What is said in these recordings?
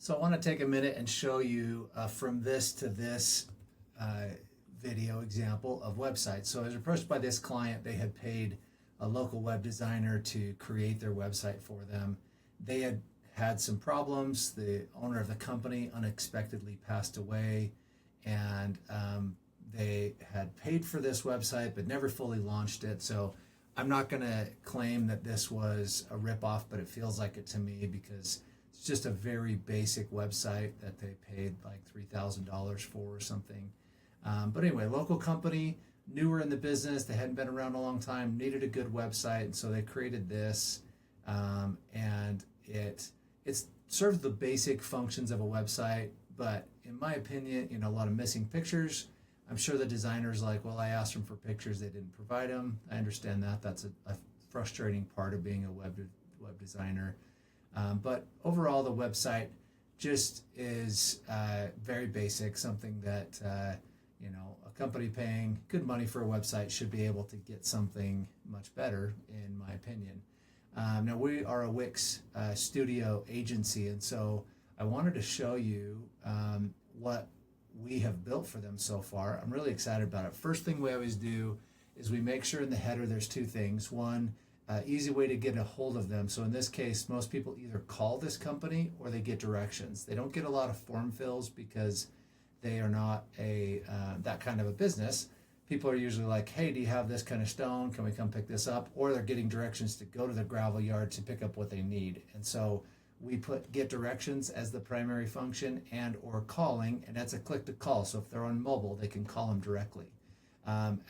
So I want to take a minute and show you from this to this uh, video example of websites. So I was approached by this client. They had paid a local web designer to create their website for them. They had had some problems. The owner of the company unexpectedly passed away, and they had paid for this website but never fully launched it. So I'm not going to claim that this was a ripoff, but it feels like it to me because it's just a very basic website that they paid like $3,000 for or something. But anyway, local company, newer in the business, they hadn't been around a long time, needed a good website, and so they created this, and it serves the basic functions of a website. But in my opinion, a lot of missing pictures. I'm sure the designer's like, well, I asked them for pictures, they didn't provide them. I understand that. That's a frustrating part of being a web designer. But overall, the website just is very basic, something that a company paying good money for a website should be able to get something much better, in my opinion. Now, we are a Wix Studio agency, and so I wanted to show you what we have built for them so far. I'm really excited about it. First thing we always do is we make sure in the header there's two things. One, easy way to get a hold of them. So in this case, most people either call this company or they get directions. They don't get a lot of form fills because they are not that kind of a business. People are usually like, hey, do you have this kind of stone? Can we come pick this up? Or they're getting directions to go to the gravel yard to pick up what they need. And so we put get directions as the primary function and or calling, and that's a click to call. So if they're on mobile, they can call them directly.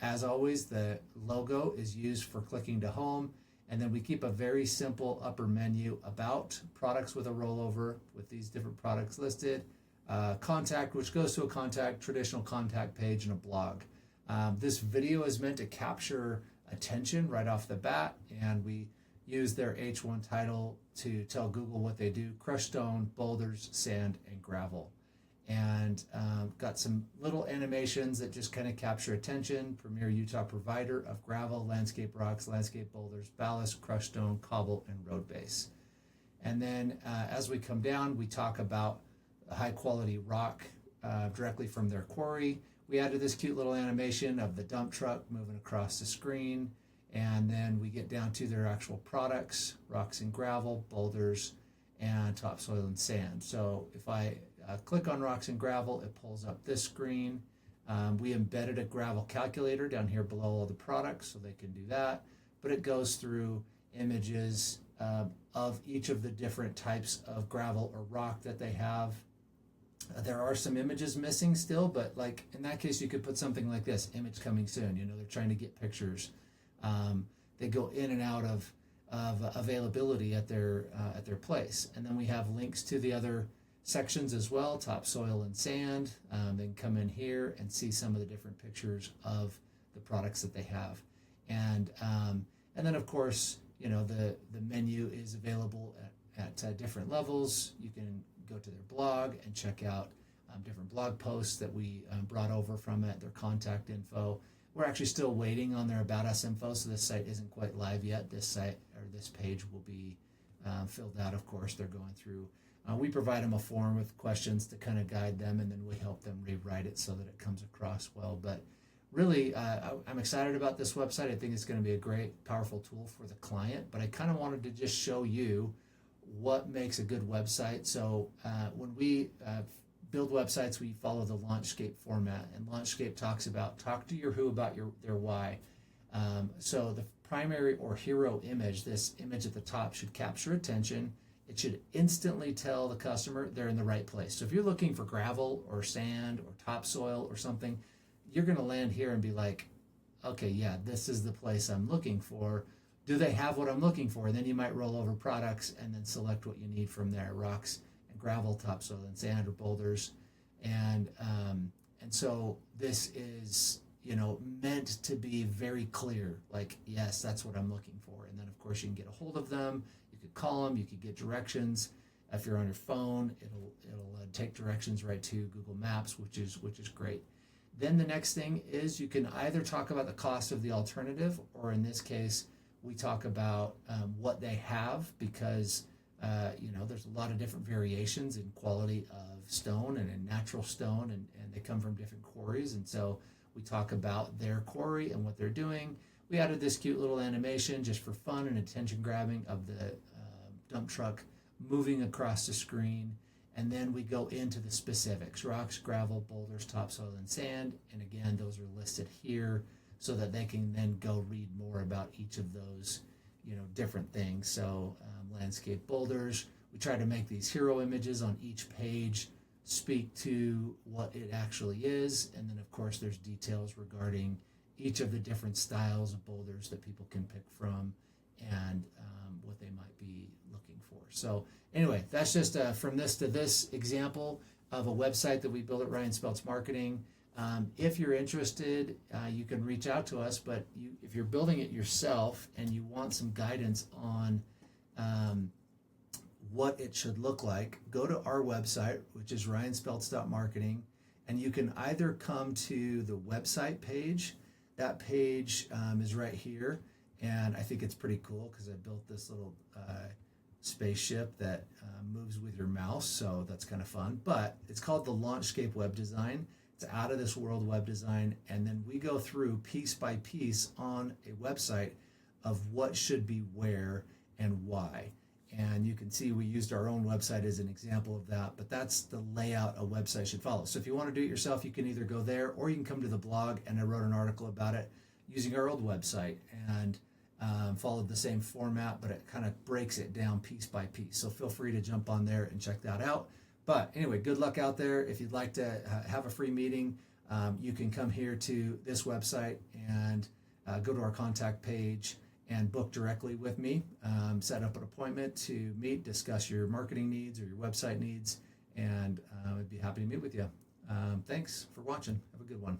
As always, the logo is used for clicking to home. And then we keep a very simple upper menu about products with a rollover with these different products listed. Contact, which goes to a traditional contact page and a blog. This video is meant to capture attention right off the bat, and we use their H1 title to tell Google what they do: crushed stone, boulders, sand, and gravel. And got some little animations that just kind of capture attention. Premier Utah provider of gravel, landscape rocks, landscape boulders, ballast, crushed stone, cobble, and road base. And then as we come down, we talk about high quality rock directly from their quarry. We added this cute little animation of the dump truck moving across the screen. And then we get down to their actual products: rocks and gravel, boulders, and topsoil and sand. So if I click on rocks and gravel, it pulls up this screen. We embedded a gravel calculator down here below all the products, so they can do that. But it goes through images of each of the different types of gravel or rock that they have. There are some images missing still, but like in that case, you could put something like this: image coming soon. They're trying to get pictures. They go in and out of availability at their place. And then we have links to the other sections as well: topsoil and sand. They can come in here and see some of the different pictures of the products that they have. And then of course, the menu is available at different levels. You can go to their blog and check out different blog posts that we brought over from it, their contact info. We're actually still waiting on their About Us info, so this site isn't quite live yet. This site or this page will be filled out, of course. They're going through. We provide them a form with questions to kind of guide them, and then we help them rewrite it so that it comes across well. But really, I'm excited about this website. I think it's going to be a great, powerful tool for the client. But I kind of wanted to just show you what makes a good website. So when we build websites, we follow the LaunchScape format, and LaunchScape talks about talk to your who about their why. So the primary or hero image, this image at the top, should capture attention. It should instantly tell the customer they're in the right place. So if you're looking for gravel or sand or topsoil or something, you're going to land here and be like, okay, yeah, this is the place I'm looking for. Do they have what I'm looking for? And then you might roll over products and then select what you need from there: rocks and gravel, topsoil and sand, or boulders. And so this is meant to be very clear, like, yes, that's what I'm looking for. And then of course you can get a hold of them. You could call them. You could get directions. If you're on your phone, it'll take directions right to Google Maps, which is great. Then the next thing is you can either talk about the cost of the alternative, or in this case, we talk about what they have, because There's a lot of different variations in quality of stone and in natural stone, and they come from different quarries. And so we talk about their quarry and what they're doing. We added this cute little animation just for fun and attention grabbing of the dump truck moving across the screen. And then we go into the specifics: rocks, gravel, boulders, topsoil, and sand. And again, those are listed here so that they can then go read more about each of those, different things. So landscape boulders, we try to make these hero images on each page speak to what it actually is. And then of course there's details regarding each of the different styles of boulders that people can pick from, and what they might be looking for. So anyway, that's just from this to this example of a website that we built at Ryan Speltz Marketing. If you're interested, you can reach out to us, but if you're building it yourself and you want some guidance on what it should look like, go to our website, which is ryanspeltz.marketing, and you can either come to the website page. That page is right here, and I think it's pretty cool because I built this little spaceship that moves with your mouse, so that's kind of fun. But it's called the Launchscape Web Design. It's out of this world web design, and then we go through piece by piece on a website of what should be where and why. And you can see we used our own website as an example of that, but that's the layout a website should follow. So if you want to do it yourself, you can either go there or you can come to the blog, and I wrote an article about it using our old website, and followed the same format, but it kind of breaks it down piece by piece. So feel free to jump on there and check that out. But anyway, good luck out there. If you'd like to have a free meeting, you can come here to this website and go to our contact page and book directly with me. Set up an appointment to meet, discuss your marketing needs or your website needs, and I'd be happy to meet with you. Thanks for watching. Have a good one.